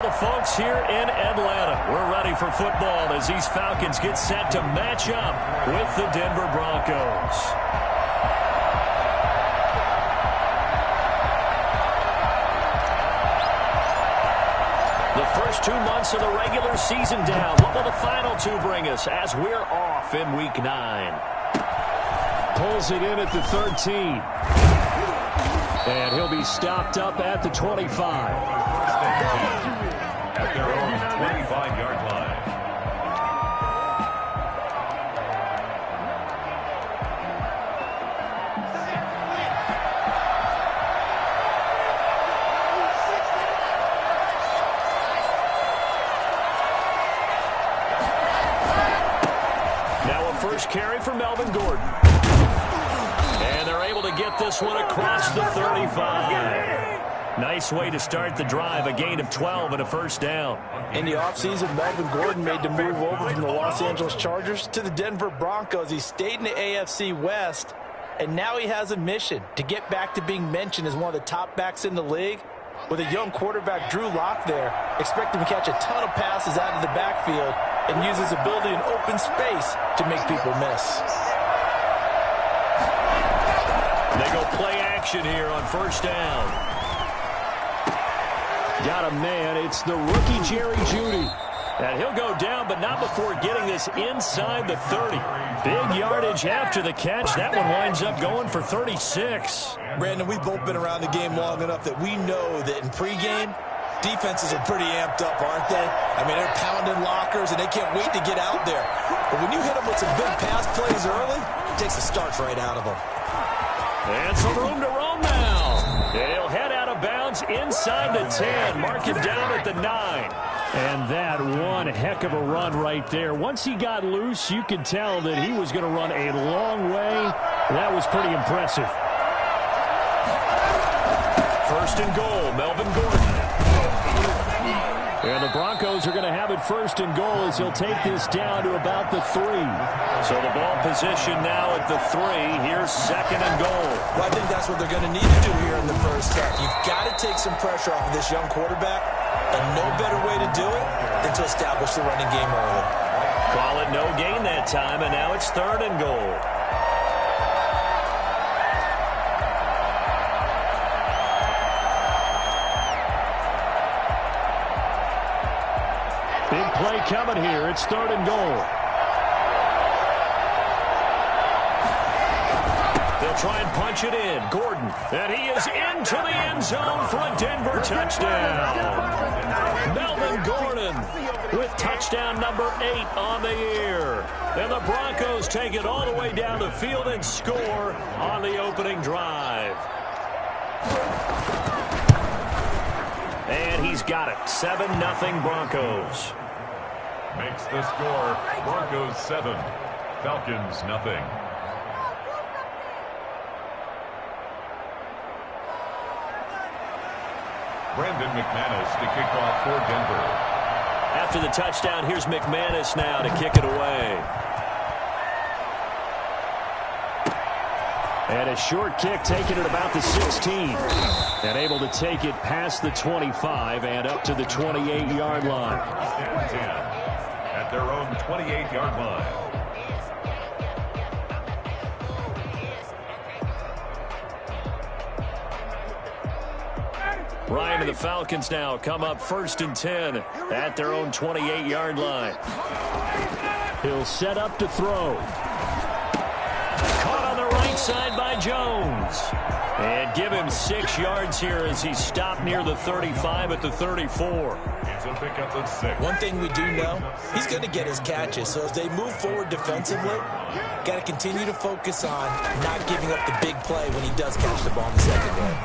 The folks here in Atlanta, we're ready for football as these Falcons get set to match up with the Denver Broncos. The first 2 months of the regular season down. What will the final two bring us as we're off in Week 9? Pulls it in at the 13. And he'll be stopped up at the 25. At their own 25-yard line. Now a first carry for Melvin Gordon. And they're able to get this one across the 35. Nice way to start the drive, a gain of 12 and a first down. In the offseason, Melvin Gordon made the move over from the Los Angeles Chargers to the Denver Broncos. He stayed in the AFC West, and now he has a mission to get back to being mentioned as one of the top backs in the league. With a young quarterback, Drew Lock there, expect him to catch a ton of passes out of the backfield and use his ability in open space to make people miss. They go play action here on first down. Got a man. It's the rookie Jerry Jeudy. And he'll go down, but not before getting this inside the 30. Big yardage after the catch. That one winds up going for 36. Brandon, we've both been around the game long enough that we know that in pregame, defenses are pretty amped up, aren't they? I mean, they're pounding lockers, and they can't wait to get out there. But when you hit them with some big pass plays early, it takes the starch right out of them. And some room to roam now. He'll head out of bounds inside the 10. Mark him down at the 9. And that one heck of a run right there. Once he got loose, you could tell that he was going to run a long way. That was pretty impressive. First and goal, Melvin Gordon. And the Broncos are going to have it first and goal as he'll take this down to about the 3. So the ball position now at the 3. Here's second and goal. Well, I think that's what they're going to need to do here in the first half. You've got to take some pressure off of this young quarterback, and no better way to do it than to establish the running game early. Call it no gain that time, and now it's third and goal. Big play coming here. It's third and goal. They'll try and punch it in. Gordon. And he is into the end zone for a Denver touchdown. Melvin Gordon with touchdown number 8 on the year. And the Broncos take it all the way down the field and score on the opening drive. And he's got it. 7-0 Broncos. Makes the score Broncos 7, Falcons nothing. Brandon McManus to kick off for Denver. After the touchdown, here's McManus now to kick it away. And a short kick taken at about the 16. And able to take it past the 25 and up to the 28-yard line. At their own 28-yard line. Ryan and the Falcons now come up first and 10 at their own 28-yard line. He'll set up to throw. Caught on the right side by Jones. And give him 6 yards here as he's stopped near the 35 at the 34. It's a pickup of 6. One thing we do know, he's going to get his catches. So as they move forward defensively, got to continue to focus on not giving up the big play when he does catch the ball in the secondary.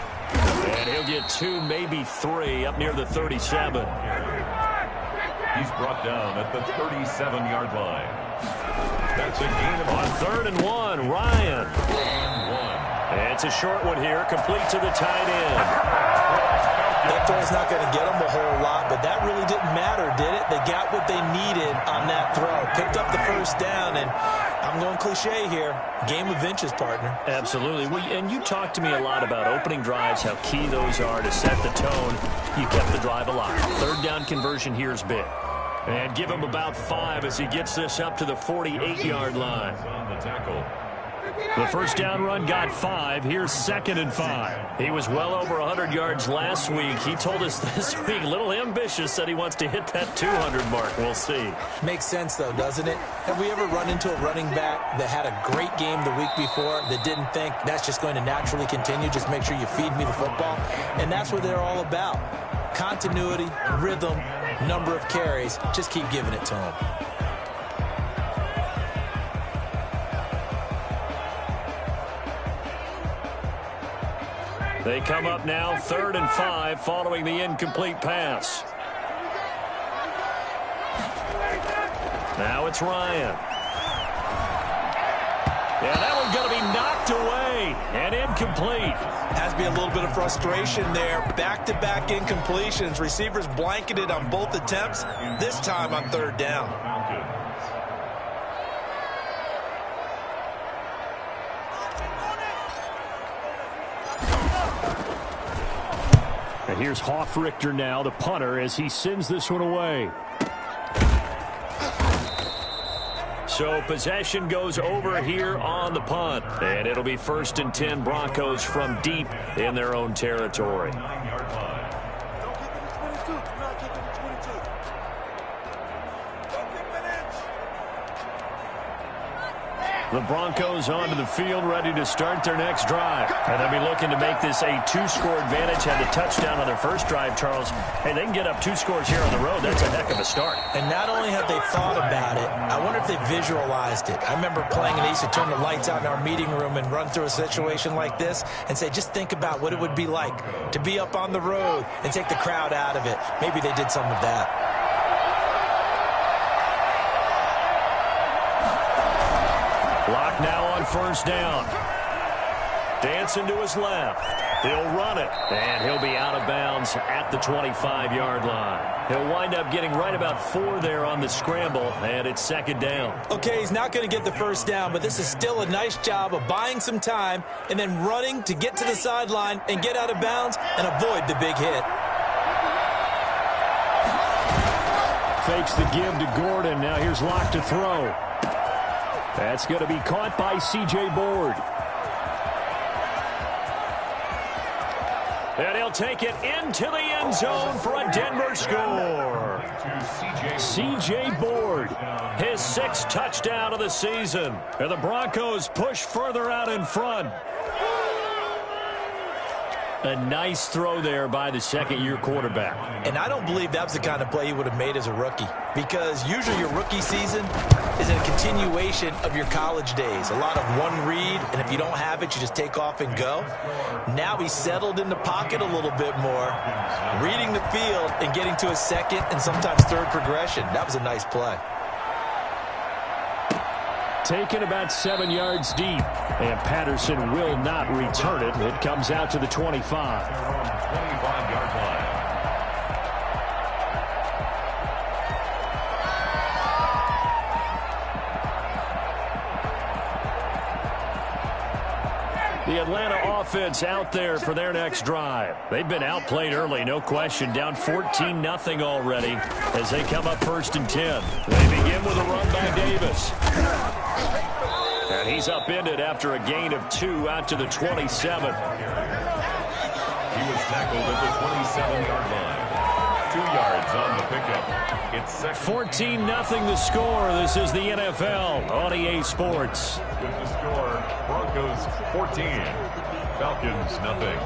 And he'll get 2, maybe 3 up near the 37. He's brought down at the 37-yard line. That's a gain of on 3rd and 1, Ryan. And it's a short one here, complete to the tight end. That throw's not going to get them a whole lot, but that really didn't matter, did it? They got what they needed on that throw. Picked up the first down, and I'm going cliche here. Game of inches, partner. Absolutely. And you talked to me a lot about opening drives, how key those are to set the tone. You kept the drive alive. Third down conversion here is big. And give him about 5 as he gets this up to the 48-yard line. On the tackle. The first down run got 5. Here's 2nd and 5. He was well over 100 yards last week. He told us this week, a little ambitious, said he wants to hit that 200 mark. We'll see. Makes sense, though, doesn't it? Have we ever run into a running back that had a great game the week before that didn't think that's just going to naturally continue? Just make sure you feed me the football. And that's what they're all about. Continuity, rhythm, number of carries. Just keep giving it to them. They come up now 3rd and 5 following the incomplete pass. Now it's Ryan. Yeah, that one's going to be knocked away and incomplete. Has to be a little bit of frustration there. Back-to-back incompletions. Receivers blanketed on both attempts, this time on 3rd down. And here's Hoffrichter now, the punter, as he sends this one away. So possession goes over here on the punt. And it'll be 1st and 10 Broncos from deep in their own territory. 9-yard line. The Broncos onto the field, ready to start their next drive. And they'll be looking to make this a 2-score advantage. Had the touchdown on their first drive, Charles. Hey, they can get up 2 scores here on the road. That's a heck of a start. And not only have they thought about it, I wonder if they visualized it. I remember playing, and they used to turn the lights out in our meeting room and run through a situation like this and say, just think about what it would be like to be up on the road and take the crowd out of it. Maybe they did some of that. Lock now on 1st down. Dancing to his left. He'll run it. And he'll be out of bounds at the 25-yard line. He'll wind up getting right about 4 there on the scramble, and it's 2nd down. Okay, he's not going to get the 1st down, but this is still a nice job of buying some time and then running to get to the sideline and get out of bounds and avoid the big hit. Fakes the give to Gordon. Now here's Locke to throw. That's going to be caught by C.J. Board. And he'll take it into the end zone for a Denver score. C.J. Board, his 6th touchdown of the season. And the Broncos push further out in front. A nice throw there by the 2nd-year quarterback. And I don't believe that was the kind of play he would have made as a rookie, because usually your rookie season is a continuation of your college days. A lot of one read, and if you don't have it, you just take off and go. Now he's settled in the pocket a little bit more, reading the field and getting to his 2nd and sometimes 3rd progression. That was a nice play. Taken about 7 yards deep, and Patterson will not return it. It comes out to the 25. 25-yard line. The Atlanta offense out there for their next drive. They've been outplayed early, no question. Down 14-0 already as they come up 1st and 10. They begin with a run by Davis. And he's upended after a gain of 2 out to the 27. He was tackled at the 27-yard line. 2 yards on the pickup. It's 14-0 the score. This is the NFL on EA Sports. With the score, Broncos 14, Falcons nothing.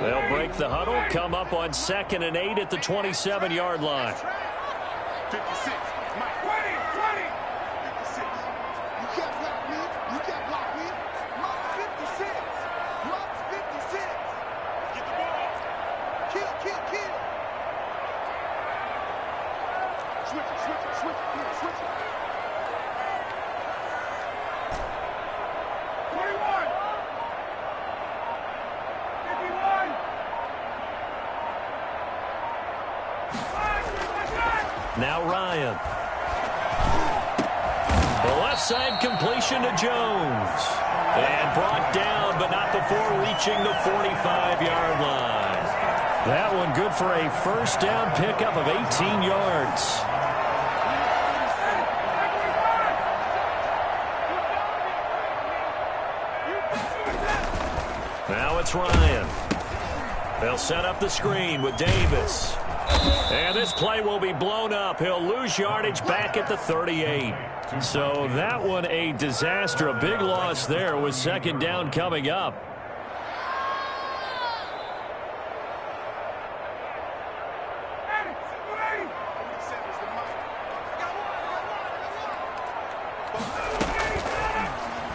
They'll break the huddle, come up on 2nd and 8 at the 27-yard line. 56. Mike. 20. 56. You can't block me. You can't block me. Lock 56. Lock 56. Get the ball. Kill. Switch it. 21. 51. Now Ryan. The left side completion to Jones. And brought down, but not before reaching the 45-yard line. That one good for a first down pickup of 18 yards. Now it's Ryan. They'll set up the screen with Davis. And this play will be blown up. He'll lose yardage back at the 38. So that one a disaster. A big loss there with second down coming up.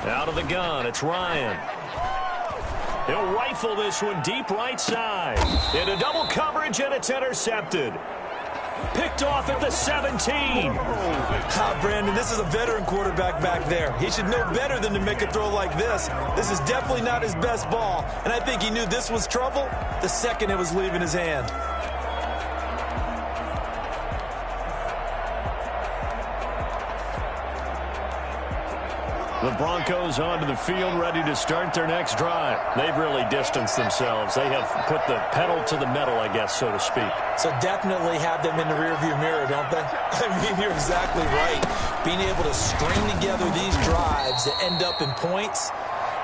Out of the gun, it's Ryan. He'll rifle this one deep right side. Into double coverage, and it's intercepted. Picked off at the 17. Brandon, this is a veteran quarterback back there. He should know better than to make a throw like this. This is definitely not his best ball, and I think he knew this was trouble the second it was leaving his hand. The Broncos onto the field, ready to start their next drive. They've really distanced themselves. They have put the pedal to the metal, I guess, so to speak. So definitely have them in the rearview mirror, don't they? I mean, you're exactly right. Being able to string together these drives that end up in points,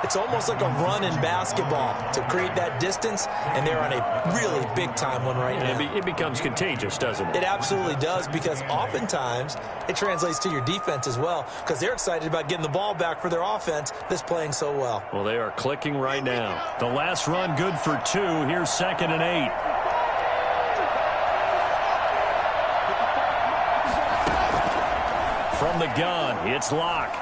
it's almost like a run in basketball to create that distance, and they're on a really big-time one right now. It becomes contagious, doesn't it? It absolutely does, because oftentimes it translates to your defense as well, because they're excited about getting the ball back for their offense that's playing so well. Well, they are clicking right now. The last run good for 2. Here's 2nd and 8. From the gun, it's Locke.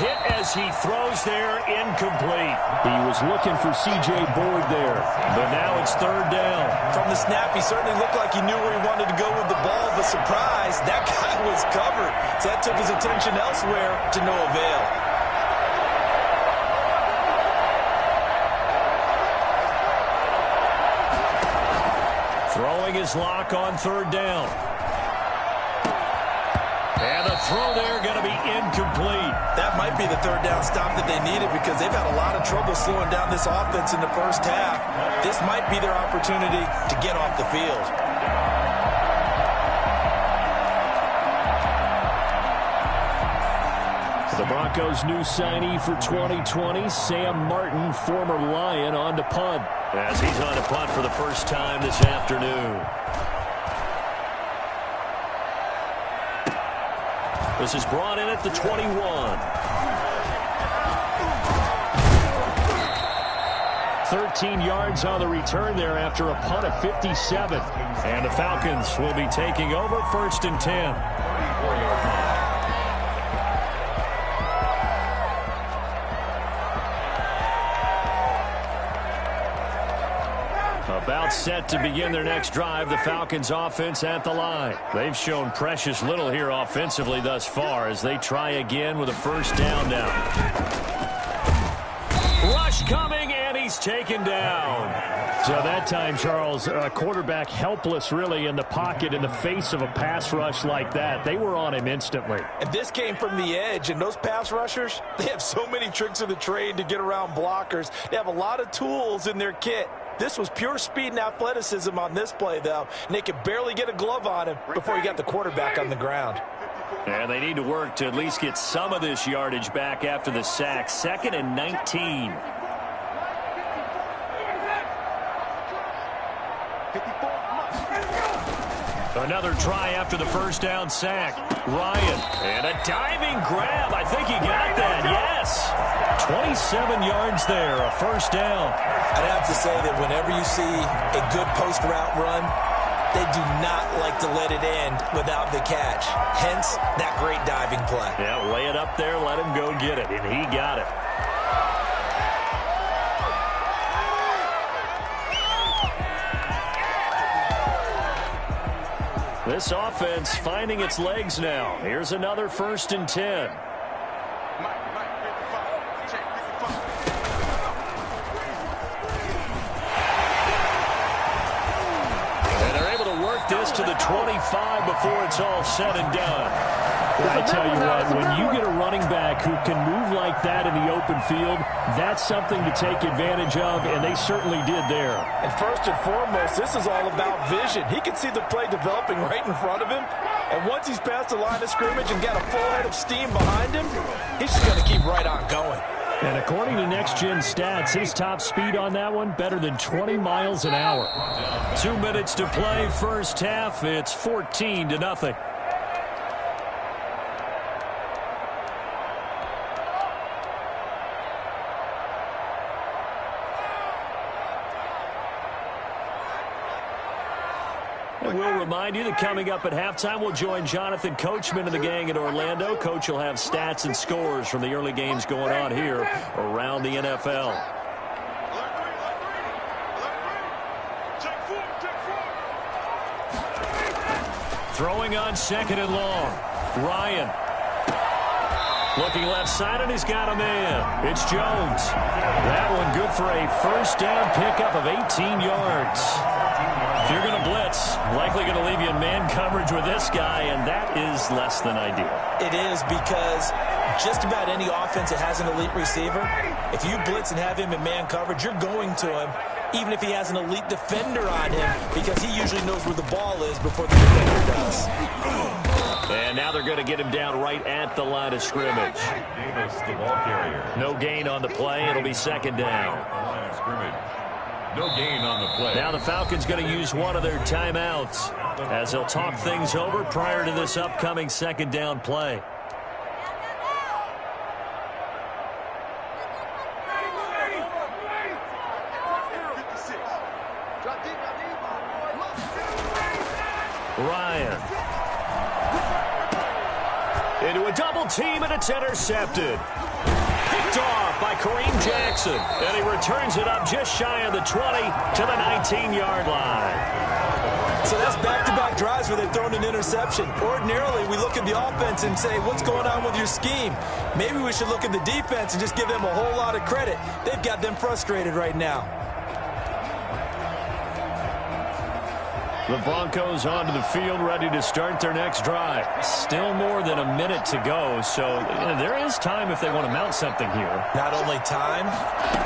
Hit as he throws there, incomplete. He was looking for C.J. Board there, but now it's 3rd down. From the snap, he certainly looked like he knew where he wanted to go with the ball, but surprise, that guy was covered. So that took his attention elsewhere to no avail. Throwing his Lock on 3rd down. And the throw there going to be incomplete. That might be the 3rd down stop that they needed, because they've had a lot of trouble slowing down this offense in the first half. This might be their opportunity to get off the field. The Broncos' new signee for 2020, Sam Martin, former Lion, on to punt. As he's on to punt for the first time this afternoon. This is brought in at the 21. "13 yards on the return there after a punt of 57. And the Falcons will be taking over 1st and 10. About set to begin their next drive, the Falcons offense at the line. They've shown precious little here offensively thus far as they try again with a 1st down now. Rush coming, and he's taken down. So that time, Charles, quarterback helpless really in the pocket in the face of a pass rush like that. They were on him instantly. And this came from the edge, and those pass rushers, they have so many tricks of the trade to get around blockers. They have a lot of tools in their kit. This was pure speed and athleticism on this play, though, and they could barely get a glove on him before he got the quarterback on the ground. And they need to work to at least get some of this yardage back after the sack. 2nd and 19. Another try after the 1st down sack. Ryan, and a diving grab. I think he got that, yes. 27 yards there, a 1st down. I'd have to say that whenever you see a good post route run, they do not like to let it end without the catch. Hence, that great diving play. Yeah, lay it up there, let him go get it, and he got it. This offense finding its legs now. Here's another 1st and 10. And they're able to work this gets to the 25 before it's all said and done. I tell you what, when you get a running back who can move like that in the open field, that's something to take advantage of, and they certainly did there. And first and foremost, this is all about vision. He can see the play developing right in front of him, and once he's past the line of scrimmage and got a full head of steam behind him, he's just going to keep right on going. And according to Next Gen Stats, his top speed on that one, better than 20 miles an hour. 2 minutes to play first half. It's 14-0. We'll remind you that coming up at halftime, we'll join Jonathan Coachman and the gang in Orlando. Coach will have stats and scores from the early games going on here around the NFL. Throwing on second and long. Ryan. Looking left side, and he's got a man. It's Jones. That one good for a first down pickup of 18 yards. If you're going to blitz, likely going to leave you in man coverage with this guy, and that is less than ideal. It is, because just about any offense that has an elite receiver, if you blitz and have him in man coverage, you're going to him, even if he has an elite defender on him, because he usually knows where the ball is before the defender does. And now they're going to get him down right at the line of scrimmage. Davis, the ball carrier. No gain on the play. It'll be second down. Line of scrimmage. No gain on the play. Now the Falcons going to use one of their timeouts as they'll talk things over prior to this upcoming second down play. Ryan. Into a double team, and it's intercepted. Picked off by Kareem Jackson, and he returns it up just shy of the 20 to the 19-yard line. So that's back-to-back drives where they've thrown an interception. Ordinarily, we look at the offense and say, what's going on with your scheme? Maybe we should look at the defense and just give them a whole lot of credit. They've got them frustrated right now. The Broncos onto the field, ready to start their next drive. Still more than a minute to go, so there is time if they want to mount something here. Not only time,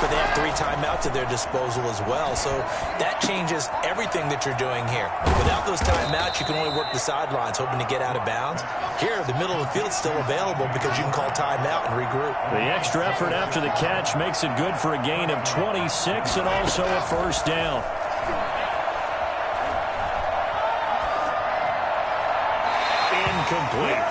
but they have 3 timeouts at their disposal as well, so that changes everything that you're doing here. Without those timeouts, you can only work the sidelines, hoping to get out of bounds. Here, the middle of the field is still available because you can call timeout and regroup. The extra effort after the catch makes it good for a gain of 26 and also a first down. Complete.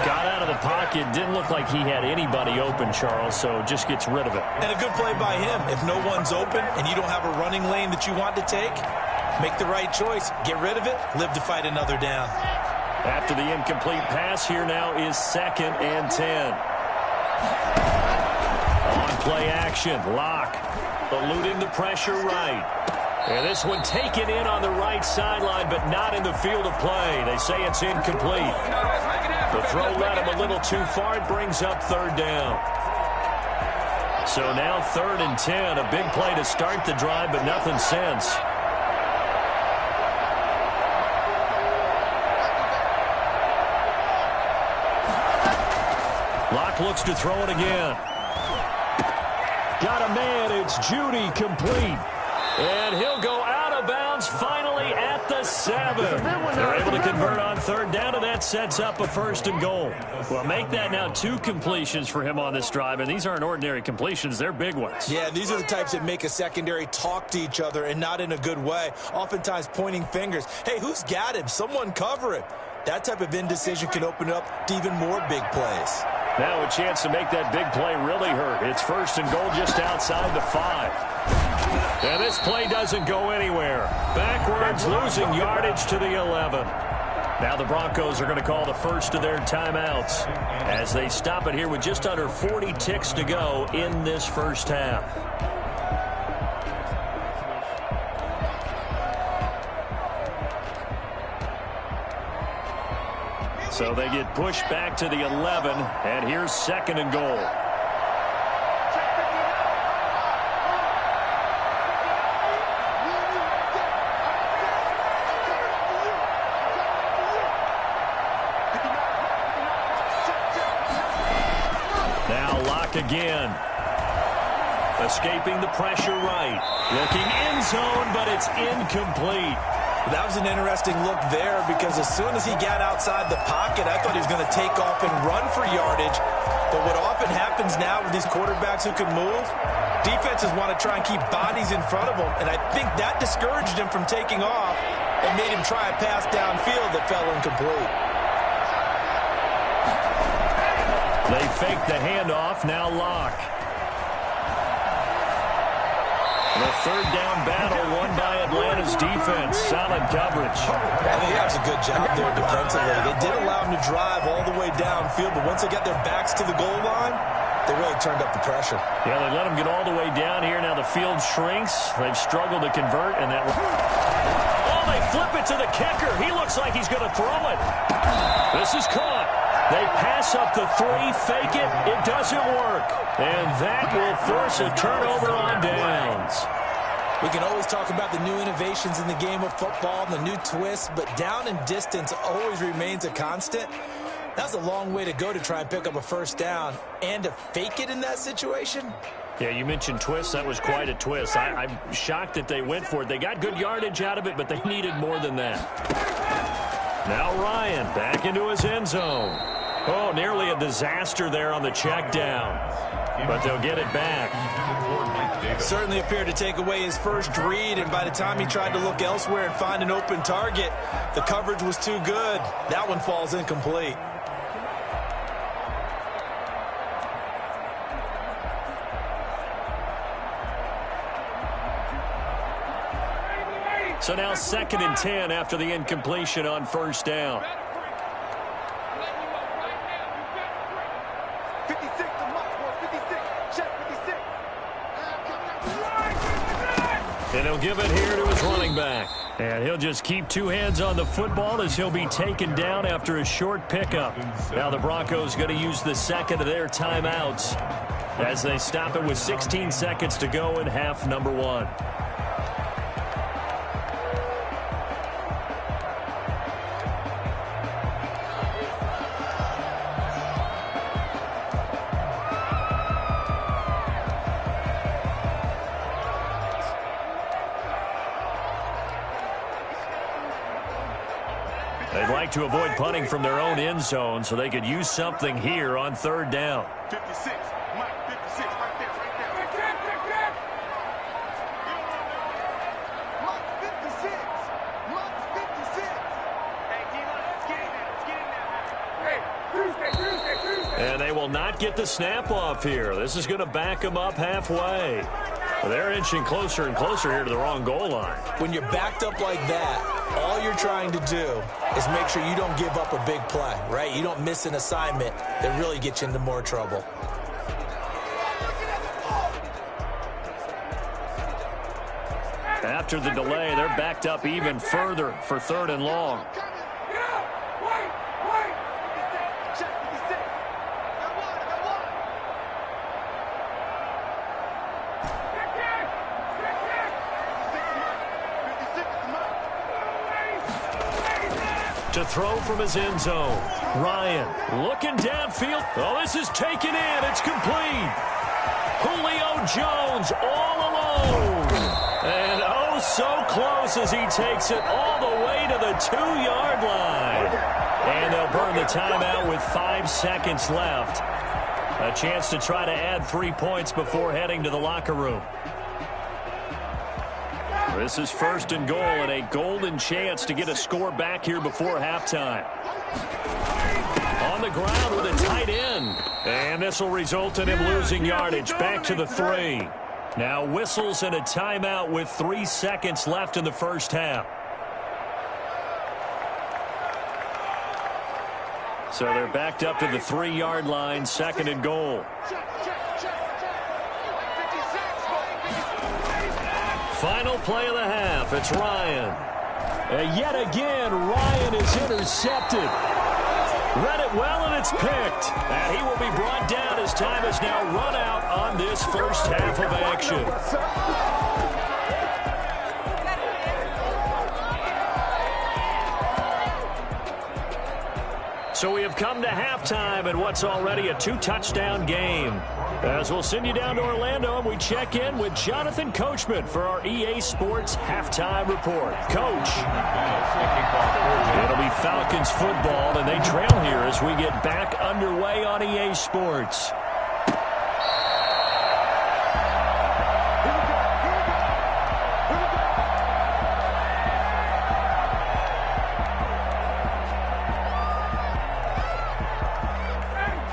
Got out of the pocket. Didn't look like he had anybody open, Charles, so just gets rid of it. And a good play by him. If no one's open and you don't have a running lane that you want to take, make the right choice. Get rid of it. Live to fight another down. After the incomplete pass, here now is 2nd and 10. On play action. Lock. Eluding the pressure right. And this one taken in on the right sideline, but not in the field of play. They say it's incomplete. The throw led him a little too far. It brings up 3rd down. So now 3rd and 10. A big play to start the drive, but nothing since. Locke looks to throw it again. Got a man. It's Judy, complete. And he'll go out of bounds finally at the 7. They're able to convert on 3rd down, and that sets up a 1st and goal. Well, make that now 2 completions for him on this drive, and these aren't ordinary completions. They're big ones. Yeah, these are the types that make a secondary talk to each other and not in a good way, oftentimes pointing fingers. Hey, who's got him? Someone cover him. That type of indecision can open up to even more big plays. Now a chance to make that big play really hurt. It's 1st and goal just outside the 5. And this play doesn't go anywhere. Backwards, losing yardage to the 11. Now the Broncos are going to call the first of their timeouts as they stop it here with just under 40 ticks to go in this first half. So they get pushed back to the 11, and here's 2nd and goal. Locke again. Escaping the pressure right. Looking end zone, but it's incomplete. That was an interesting look there because as soon as he got outside the pocket, I thought he was going to take off and run for yardage. But what often happens now with these quarterbacks who can move, defenses want to try and keep bodies in front of them, and I think that discouraged him from taking off and made him try a pass downfield that fell incomplete. They fake the handoff, now Locke. The third down battle won by Atlanta's defense. Solid coverage. I think that was a good job there defensively. They did allow him to drive all the way downfield, but once they got their backs to the goal line, they really turned up the pressure. Yeah, they let him get all the way down here. Now the field shrinks. They've struggled to convert, and that... Oh, they flip it to the kicker. He looks like he's going to throw it. This is caught. They pass up the three, fake it. It doesn't work. And that will force a turnover on downs. We can always talk about the new innovations in the game of football, the new twists, but down and distance always remains a constant. That's a long way to go to try and pick up a first down and to fake it in that situation. Yeah, you mentioned twists. That was quite a twist. I'm shocked that they went for it. They got good yardage out of it, but they needed more than that. Now Ryan back into his end zone. Oh, nearly a disaster there on the check down. But they'll get it back. Certainly appeared to take away his first read, and by the time he tried to look elsewhere and find an open target, the coverage was too good. That one falls incomplete. So now 2nd and 10 after the incompletion on first down. 56 to Mark, 56. Check 56. And he'll give it here to his running back. And he'll just keep two hands on the football as he'll be taken down after a short pickup. Now the Broncos going to use the second of their timeouts as they stop it with 16 seconds to go in half number 1. They'd like to avoid punting from their own end zone so they could use something here on third down. 56. Mike, 56. Right there, right there. Mike, 56. Mike, 56. Hey, D-line, let's get in there. Let's get in there. Hey, And they will not get the snap off here. This is going to back them up halfway. They're inching closer and closer here to the wrong goal line. When you're backed up like that, all you're trying to do is make sure you don't give up a big play, right? You don't miss an assignment that really gets you into more trouble. After the delay, they're backed up even further for 3rd and long. To throw from his end zone. Ryan looking downfield. Oh, this is taken in. It's complete. Julio Jones all alone. And oh, so close as he takes it all the way to the 2-yard line. And they'll burn the timeout with 5 seconds left. A chance to try to add 3 points before heading to the locker room. This is 1st and goal and a golden chance to get a score back here before halftime. On the ground with a tight end. And this will result in him losing yardage. Back to the 3. Now whistles and a timeout with 3 seconds left in the first half. So they're backed up to the 3-yard line, 2nd and goal. Final play of the half. It's Ryan. And yet again, Ryan is intercepted. Read it well, and it's picked. And he will be brought down as time is now run out on this first half of action. So we have come to halftime in what's already a 2-touchdown game. As we'll send you down to Orlando, and we check in with Jonathan Coachman for our EA Sports Halftime Report. Coach. It'll be Falcons football, and they trail here as we get back underway on EA Sports.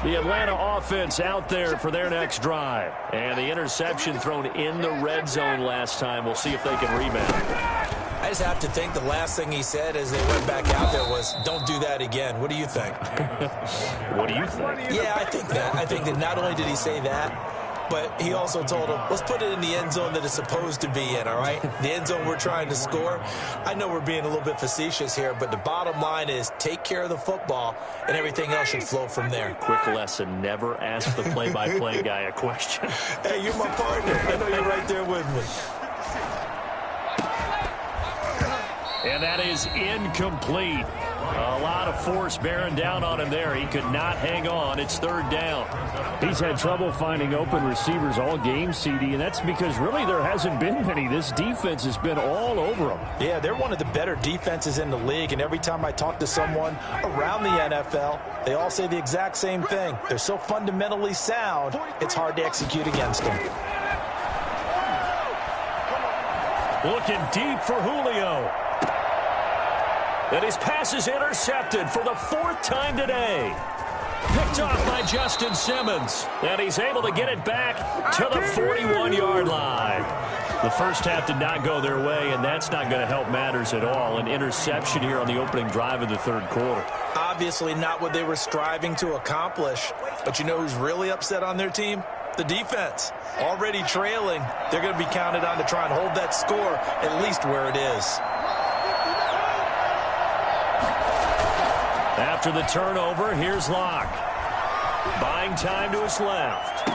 The Atlanta offense out there for their next drive. And the interception thrown in the red zone last time. We'll see if they can rebound. I just have to think the last thing he said as they went back out there was, don't do that again. What do you think? What do you think? Yeah, I think that. I think that not only did he say that, but he also told him, let's put it in the end zone that it's supposed to be in, all right? The end zone we're trying to score. I know we're being a little bit facetious here, but the bottom line is take care of the football, and everything else should flow from there. Quick lesson, never ask the play-by-play guy a question. Hey, you're my partner. I know you're right there with me. And that is incomplete. A lot of force bearing down on him there. He could not hang on. It's third down. He's had trouble finding open receivers all game, CD, and that's because really there hasn't been many. This defense has been all over them. Yeah, they're one of the better defenses in the league, and every time I talk to someone around the NFL, they all say the exact same thing. They're so fundamentally sound, it's hard to execute against them. Looking deep for Julio. And his pass is intercepted for the fourth time today. Picked off by Justin Simmons. And he's able to get it back to the 41-yard line. The first half did not go their way, and that's not going to help matters at all. An interception here on the opening drive of the third quarter. Obviously not what they were striving to accomplish. But you know who's really upset on their team? The defense. Already trailing. They're going to be counted on to try and hold that score at least where it is. After the turnover, here's Locke. Buying time to his left.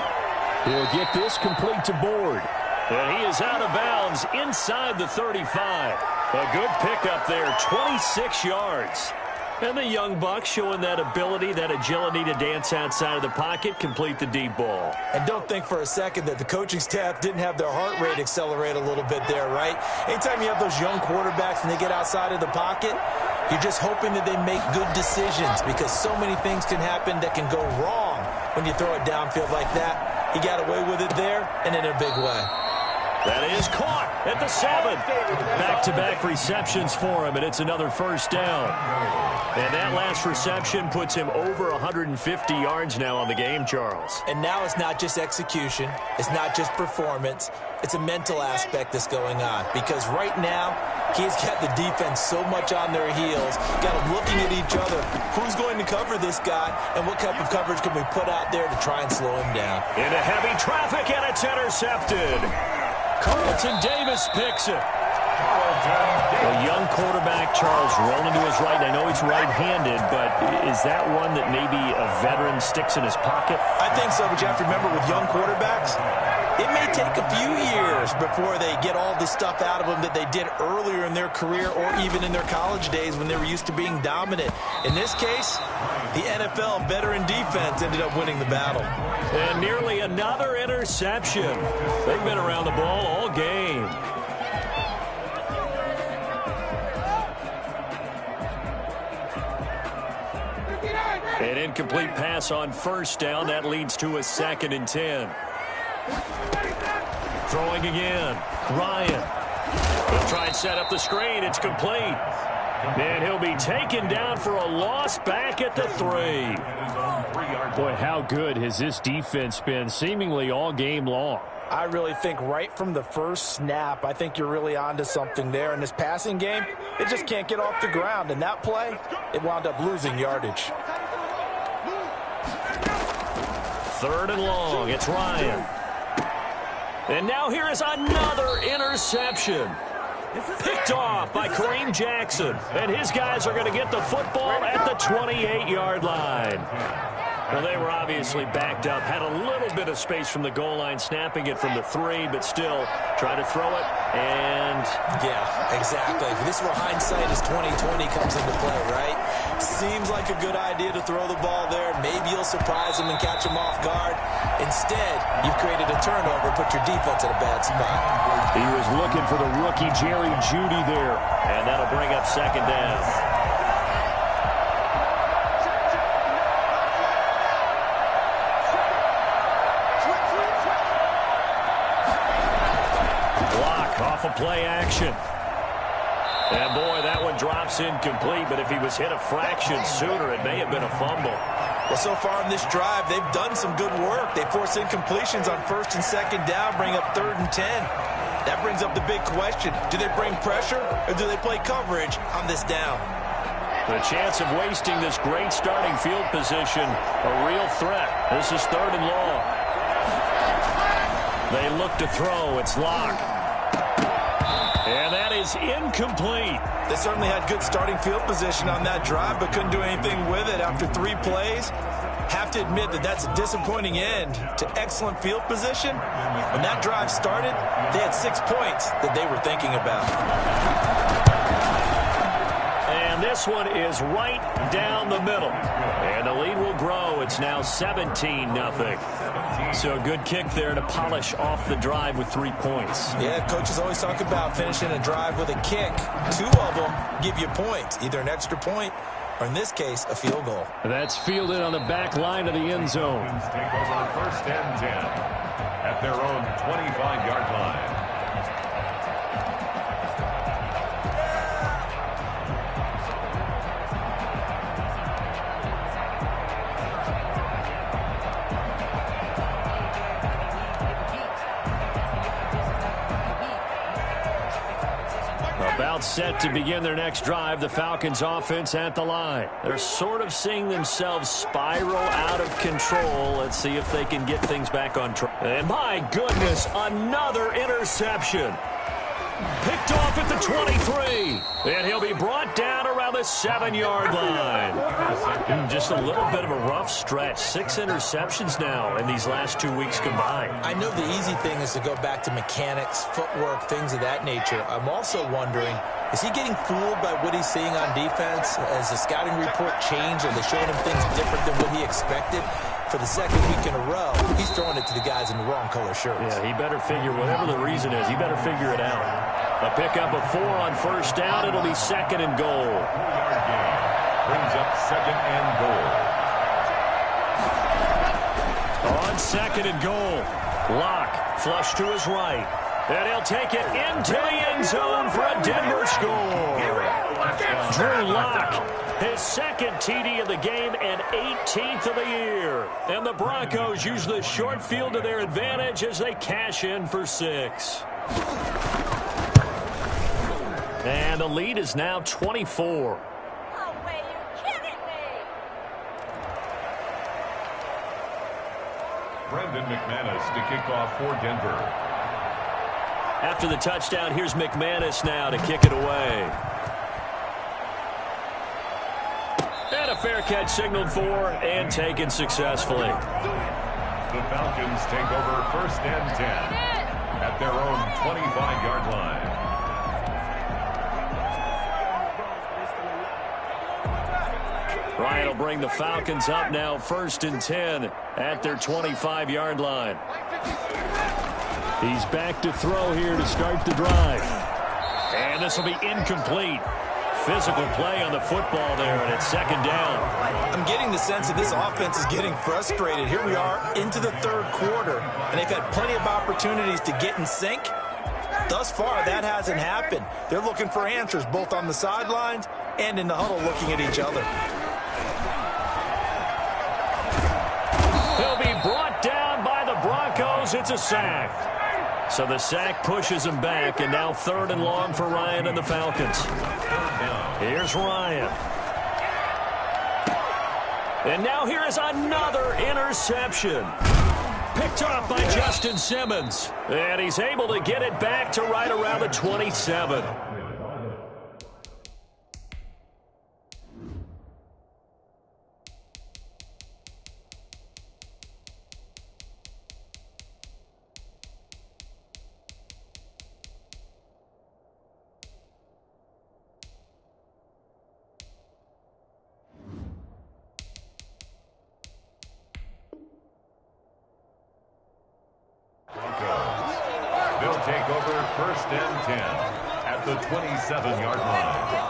He'll get this complete to Board. And he is out of bounds inside the 35. A good pickup there, 26 yards. And the young buck showing that ability, that agility to dance outside of the pocket, complete the deep ball. And don't think for a second that the coaching staff didn't have their heart rate accelerate a little bit there, right? Anytime you have those young quarterbacks and they get outside of the pocket, you're just hoping that they make good decisions because so many things can happen that can go wrong when you throw it downfield like that. He got away with it there and in a big way. That is caught at the 7. Back-to-back receptions for him, and it's another first down. And that last reception puts him over 150 yards now on the game, Charles. And now it's not just execution. It's not just performance. It's a mental aspect that's going on. Because right now, he's got the defense so much on their heels, got them looking at each other. Who's going to cover this guy, and what type of coverage can we put out there to try and slow him down? Into heavy traffic, and it's intercepted. Carlton Davis picks it. A young quarterback, Charles, rolling to his right. I know he's right-handed, but is that one that maybe a veteran sticks in his pocket? I think so, but you have to remember with young quarterbacks, it may take a few years before they get all the stuff out of them that they did earlier in their career or even in their college days when they were used to being dominant. In this case, the NFL veteran defense ended up winning the battle. And nearly another interception. They've been around the ball all game. An incomplete pass on first down. That leads to a 2nd and 10. Throwing again. Ryan. He'll try and set up the screen. It's complete. And he'll be taken down for a loss back at the 3. Boy, how good has this defense been seemingly all game long? I really think right from the first snap, I think you're really onto something there. In this passing game, it just can't get off the ground. And that play, it wound up losing yardage. 3rd and long. It's Ryan. And now here is another interception. Picked off by Kareem Jackson. And his guys are going to get the football at the 28-yard line. Well, they were obviously backed up, had a little bit of space from the goal line, snapping it from the 3, but still trying to throw it, and... Yeah, exactly. This is where hindsight is 20/20 comes into play, right? Seems like a good idea to throw the ball there. Maybe you'll surprise him and catch him off guard. Instead, you've created a turnover, put your defense in a bad spot. He was looking for the rookie Jerry Jeudy there, and that'll bring up second down. Off of play action. And boy, that one drops incomplete, but if he was hit a fraction sooner, it may have been a fumble. Well, so far in this drive, they've done some good work. They force incompletions on 1st and 2nd down, bring up 3rd and 10. That brings up the big question. Do they bring pressure or do they play coverage on this down? The chance of wasting this great starting field position, a real threat. This is 3rd and long. They look to throw. It's Locke. And that is incomplete. They certainly had good starting field position on that drive, but couldn't do anything with it after 3 plays. Have to admit that that's a disappointing end to excellent field position. When that drive started, they had 6 points that they were thinking about. And this one is right down the middle. And the lead will grow. It's now 17-0. So a good kick there to polish off the drive with 3 points. Yeah, coaches always talk about finishing a drive with a kick. 2 of them give you points, either an extra point or, in this case, a field goal. That's fielded on the back line of the end zone. Take over 1st and 10 at their own 25-yard line. About set to begin their next drive, the Falcons offense at the line. They're sort of seeing themselves spiral out of control. Let's see if they can get things back on track. And my goodness, another interception. Picked off at the 23. And he'll be brought down around the 7-yard line. Just a little bit of a rough stretch. 6 interceptions now in these last 2 weeks combined. I know the easy thing is to go back to mechanics, footwork, things of that nature. I'm also wondering, is he getting fooled by what he's seeing on defense? Has the scouting report changed? Are they showing him things different than what he expected? For the 2nd week in a row, he's throwing it to the guys in the wrong color shirts. Yeah, he better figure, whatever the reason is, he better figure it out. A pickup of 4 on 1st down. It'll be 2nd and goal. 4-yard gain brings up 2nd and goal. On 2nd and goal, Locke flush to his right. And he'll take it into the end zone for a Denver score. Drew Locke, his 2nd TD of the game and 18th of the year. And the Broncos use the short field to their advantage as they cash in for 6. And the lead is now 24. Oh, wait, you're kidding me. Brendan McManus to kick off for Denver. After the touchdown, here's McManus now to kick it away. And a fair catch signaled for and taken successfully. The Falcons take over 1st and 10 at their own 25-yard line. Ryan will bring the Falcons up now 1st and 10 at their 25-yard line. He's back to throw here to start the drive. And this will be incomplete. Physical play on the football there, and it's 2nd down. I'm getting the sense that this offense is getting frustrated. Here we are into the 3rd quarter, and they've had plenty of opportunities to get in sync. Thus far, that hasn't happened. They're looking for answers both on the sidelines and in the huddle looking at each other. He'll be brought down by the Broncos. It's a sack. So the sack pushes him back, and now 3rd and long for Ryan and the Falcons. Here's Ryan. And now here is another interception. Picked off by Justin Simmons. And he's able to get it back to right around the 27. first and 10 at the 27-yard line.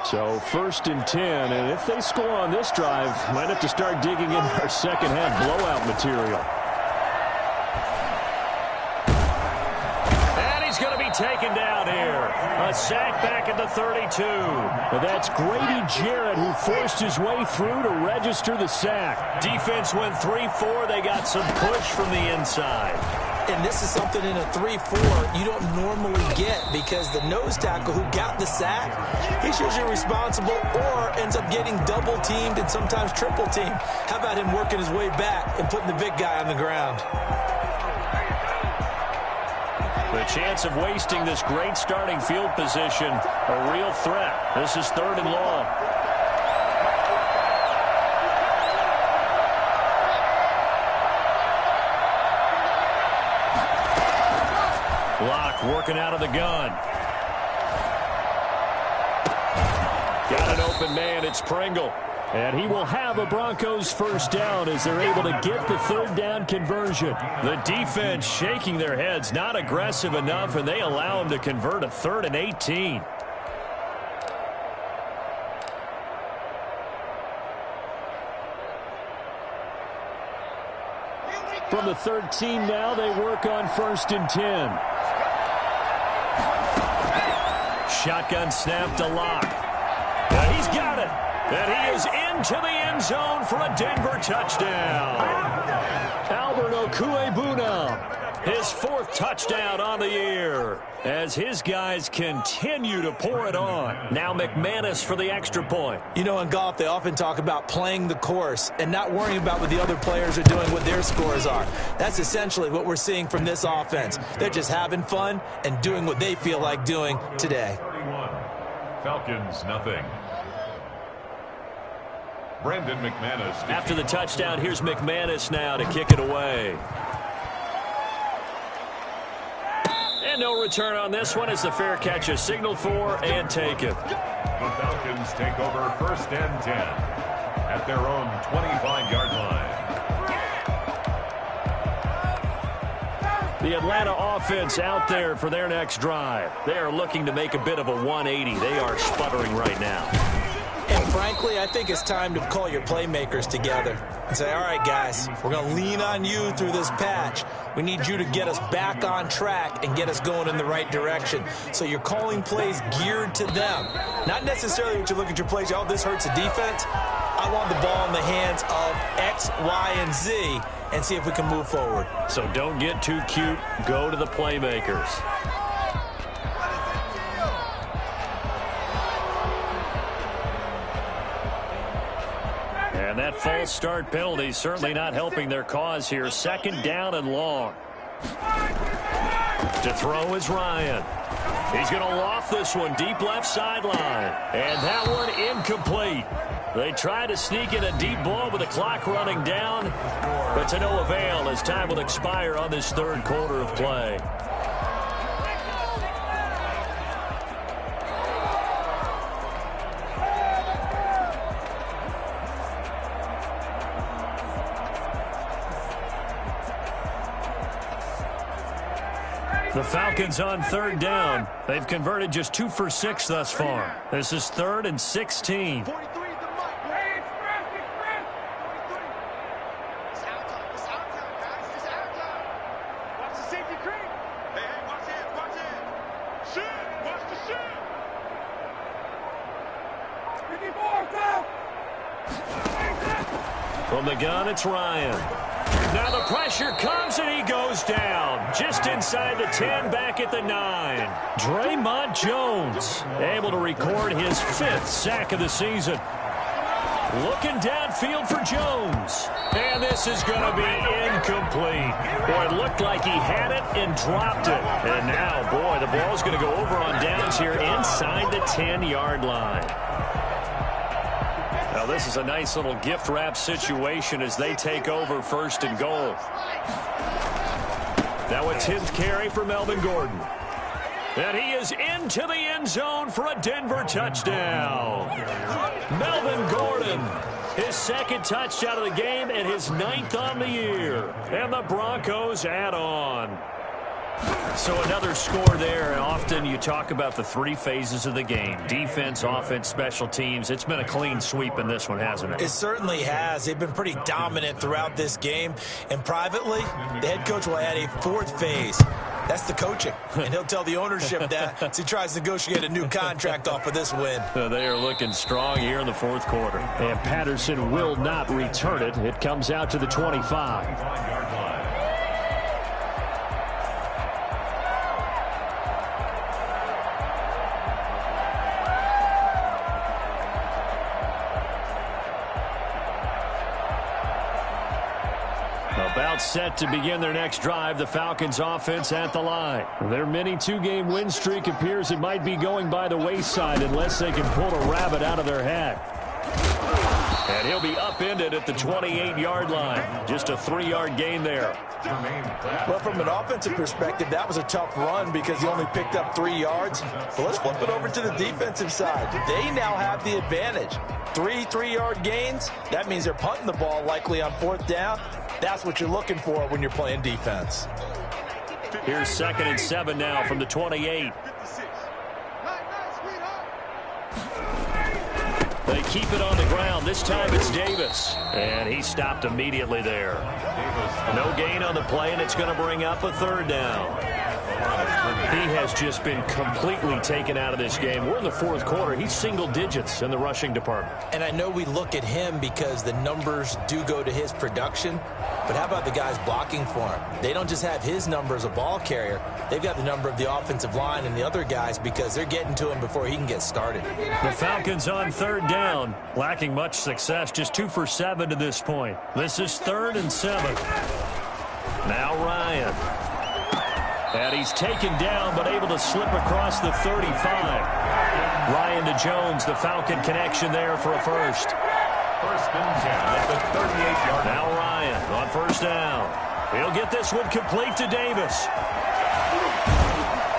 So first and 10, and if they score on this drive, might have to start digging in our second half blowout material. And he's going to be taken down here. A sack back at the 32. But that's Grady Jarrett who forced his way through to register the sack. Defense went 3-4. They got some push from the inside. And this is something in a 3-4 you don't normally get because the nose tackle who got the sack, he's usually responsible or ends up getting double teamed and sometimes triple teamed. How about him working his way back and putting the big guy on the ground? The chance of wasting this great starting field position, a real threat. This is 3rd and long. Block working out of the gun. Got an open man. It's Pringle. And he will have a Broncos first down as they're able to get the 3rd down conversion. The defense shaking their heads, not aggressive enough, and they allow him to convert a 3rd and 18. From the 13 now, they work on 1st and 10. Shotgun snap to Locke. And he's got it. And he is into the end zone for a Denver touchdown. Albert Okwuegbunam, his 4th touchdown on the year as his guys continue to pour it on. Now McManus for the extra point. You know, in golf, they often talk about playing the course and not worrying about what the other players are doing, what their scores are. That's essentially what we're seeing from this offense. They're just having fun and doing what they feel like doing today. 31. Falcons, nothing. Brandon McManus. After the touchdown, here's McManus now to kick it away. And no return on this one as the fair catch is signaled for and taken. The Falcons take over 1st and 10 at their own 25-yard line. The Atlanta offense out there for their next drive. They are looking to make a bit of a 180. They are sputtering right now. And frankly, I think it's time to call your playmakers together and say, all right, guys, we're going to lean on you through this patch. We need you to get us back on track and get us going in the right direction. So you're calling plays geared to them. Not necessarily what you look at your plays, oh, this hurts the defense. I want the ball in the hands of X, Y, and Z and see if we can move forward. So don't get too cute. Go to the playmakers. And that false start penalty certainly not helping their cause here. 2nd down and long. To throw is Ryan. He's going to loft this one deep left sideline. And that one incomplete. They try to sneak in a deep ball with the clock running down, but to no avail as time will expire on this 3rd quarter of play. The Falcons on 3rd down. They've converted just 2 for 6 thus far. This is 3rd and 16. 43 is the mark. Hey, express. 43. It's our time. It's our time, guys. It's our time. Watch the safety creep. Hey, watch it. Watch it. Shoot. Watch the shoot. 54, down. From the gun, it's Ryan. Now the pressure comes and he goes down. Just inside the 10, back at the 9. Draymond Jones able to record his 5th sack of the season. Looking downfield for Jones. And this is going to be incomplete. Boy, it looked like he had it and dropped it. And now, boy, the ball's going to go over on downs here inside the 10-yard line. Now, this is a nice little gift wrap situation as they take over 1st and goal. Now a 10th carry for Melvin Gordon. And he is into the end zone for a Denver touchdown. Melvin Gordon, his 2nd touchdown of the game and his 9th on the year. And the Broncos add on. So another score there, and often you talk about the three phases of the game. Defense, offense, special teams. It's been a clean sweep in this one, hasn't it? It certainly has. They've been pretty dominant throughout this game. And privately, the head coach will add a fourth phase. That's the coaching. And he'll tell the ownership that as he tries to negotiate a new contract off of this win. They are looking strong here in the fourth quarter. And Patterson will not return it. It comes out to the 25. About set to begin their next drive, the Falcons offense at the line. Their mini two-game win streak appears it might be going by the wayside unless they can pull a rabbit out of their hat. And he'll be upended at the 28-yard line. Just a 3-yard gain there. Well, from an offensive perspective, that was a tough run because he only picked up 3 yards. But let's flip it over to the defensive side. They now have the advantage. 3 3-yard gains. That means they're punting the ball likely on 4th down. That's what you're looking for when you're playing defense. Here's 2nd and 7 now from the 28. They keep it on the ground. This time it's Davis. And he stopped immediately there. No gain on the play, and it's going to bring up a 3rd down. He has just been completely taken out of this game. We're in the 4th quarter. He's single digits in the rushing department. And I know we look at him because the numbers do go to his production. But how about the guys blocking for him? They don't just have his number as a ball carrier. They've got the number of the offensive line and the other guys because they're getting to him before he can get started. The Falcons on 3rd down, lacking much success, just 2 for 7 to this point. This is 3rd and 7. Now Ryan. And he's taken down but able to slip across the 35. Ryan to Jones, the Falcon connection there for a first. 1st and 10 at the 38-yard line. Now Ryan on 1st down. He'll get this one complete to Davis.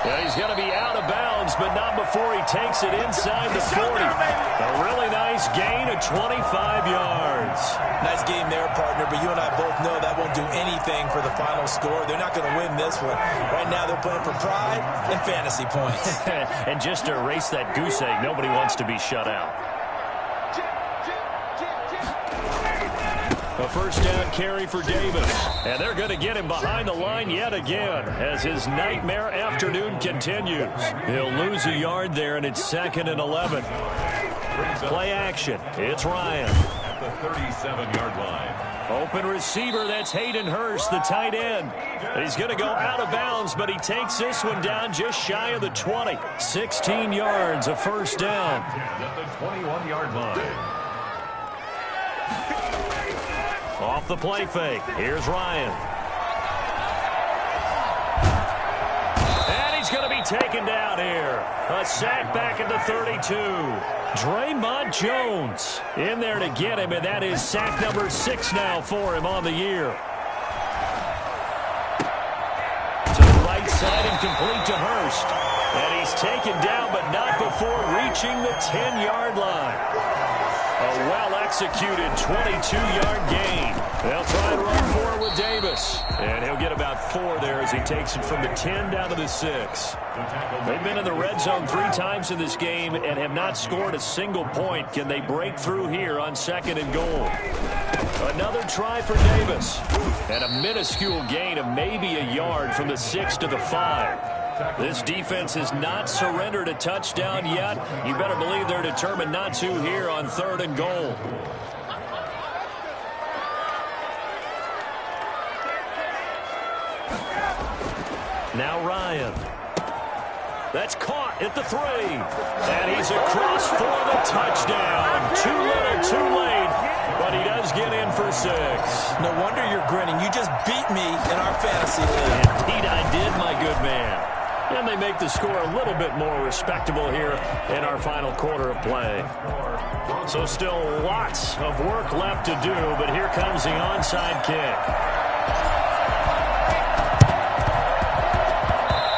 Yeah, he's going to be out of bounds, but not before he takes it inside the 40. A really nice gain of 25 yards. Nice game there, partner, but you and I both know that won't do anything for the final score. They're not going to win this one. Right now they're playing for pride and fantasy points. And just to erase that goose egg, nobody wants to be shut out. A 1st down carry for Davis. And they're going to get him behind the line yet again as his nightmare afternoon continues. He'll lose a yard there, and it's 2nd and 11. Play action. It's Ryan. At the 37-yard line. Open receiver, that's Hayden Hurst, the tight end. He's going to go out of bounds, but he takes this one down just shy of the 20. 16 yards, a 1st down. At the 21-yard line. Off the play fake. Here's Ryan. And he's going to be taken down here. A sack back at the 32. Draymond Jones in there to get him, and that is sack number 6 now for him on the year. To the right side and complete to Hurst. And he's taken down, but not before reaching the 10-yard line. A well-executed 22-yard gain. They'll try and run for it with Davis. And he'll get about 4 there as he takes it from the 10 down to the 6. They've been in the red zone 3 times in this game and have not scored a single point. Can they break through here on 2nd and goal? Another try for Davis. And a minuscule gain of maybe a yard from the 6 to the 5. This defense has not surrendered a touchdown yet. You better believe they're determined not to here on 3rd and goal. Now Ryan. That's caught at the 3. And he's across for the touchdown. Too little, too late. But he does get in for 6. No wonder you're grinning. You just beat me in our fantasy league. Indeed I did, my good man. And they make the score a little bit more respectable here in our final quarter of play. So still lots of work left to do, but here comes the onside kick.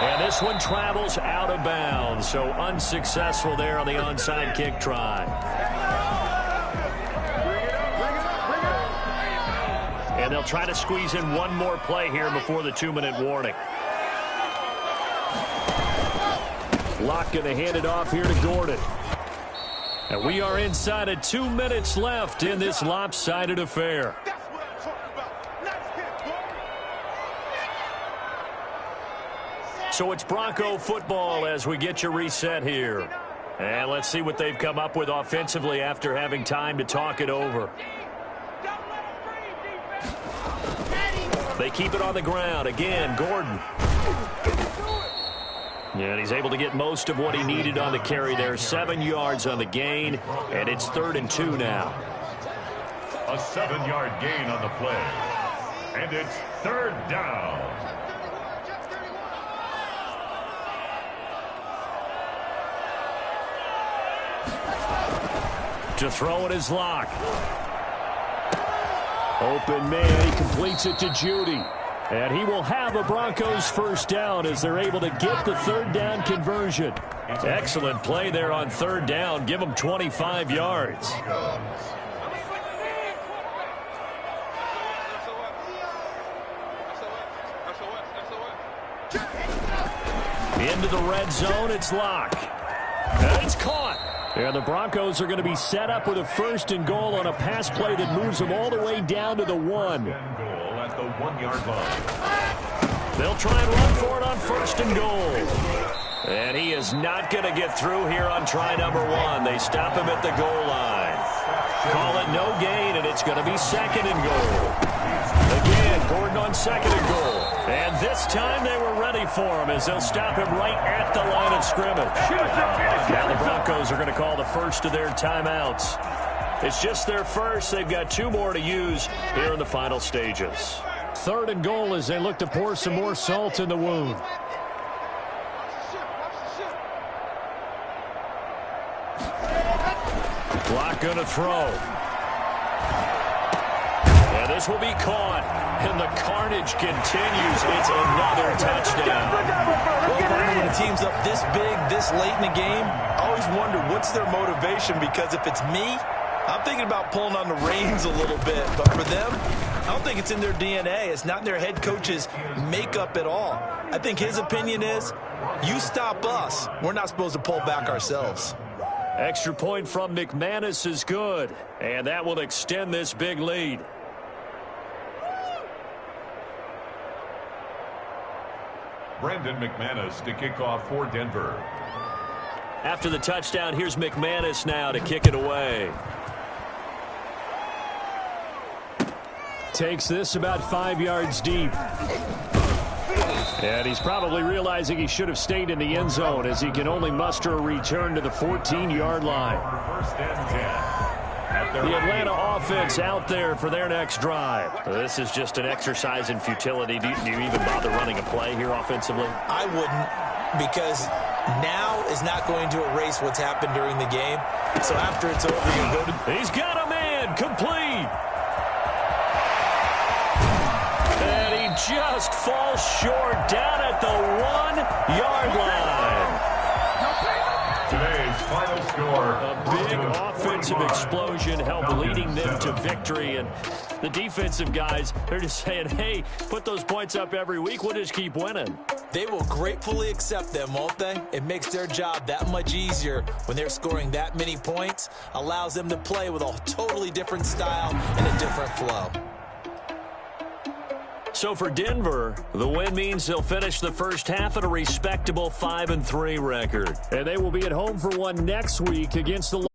And this one travels out of bounds, so unsuccessful there on the onside kick try. And they'll try to squeeze in one more play here before the 2-minute warning. Locke going to hand it off here to Gordon. And we are inside of 2 minutes left in this lopsided affair. That's what I'm talking about. Nice hit, boy. So it's Bronco football as we get you reset here. And let's see what they've come up with offensively after having time to talk it over. They keep it on the ground. Again, Gordon. And he's able to get most of what he needed on the carry there. 7 yards on the gain, and it's 3rd and 2 now. A 7-yard gain on the play. And it's 3rd down. To throw it is Locke. Open man, he completes it to Judy. And he will have a Broncos first down as they're able to get the 3rd down conversion. Excellent play there on 3rd down. Give them 25 yards. Into the red zone, it's Locke. And it's caught. And the Broncos are going to be set up with a 1st and goal on a pass play that moves them all the way down to the 1. Goal at the 1-yard line. They'll try and run for it on 1st and goal. And he is not going to get through here on try number 1. They stop him at the goal line. Call it no gain, and it's going to be 2nd and goal. Again, Gordon on 2nd and goal. And this time they were ready for him as they'll stop him right at the line of scrimmage. Now the Broncos are going to call the first of their timeouts. It's just their first. They've got 2 more to use here in the final stages. 3rd and goal as they look to pour some more salt in the wound. Locke going to throw. And this will be caught. And the carnage continues. It's another touchdown. Well, when a team's up this big, this late in the game, I always wonder what's their motivation, because if it's me, I'm thinking about pulling on the reins a little bit. But for them, I don't think it's in their DNA. It's not in their head coach's makeup at all. I think his opinion is, you stop us, we're not supposed to pull back ourselves. Extra point from McManus is good. And that will extend this big lead. Brandon McManus to kick off for Denver. After the touchdown, here's McManus now to kick it away. Takes this about 5 yards deep. And he's probably realizing he should have stayed in the end zone as he can only muster a return to the 14-yard line. 1st and 10. The Atlanta offense out there for their next drive. This is just an exercise in futility. Do you even bother running a play here offensively? I wouldn't, because now is not going to erase what's happened during the game. So after it's over, you go to... He's got a man complete. And he just falls short down at the 1-yard line. Today's final score. A big offensive explosion helped leading them to victory. And the defensive guys, they're just saying, hey, put those points up every week. We'll just keep winning. They will gratefully accept them, won't they? It makes their job that much easier when they're scoring that many points. Allows them to play with a totally different style and a different flow. So for Denver, the win means they'll finish the first half at a respectable 5-3 record. And they will be at home for one next week against the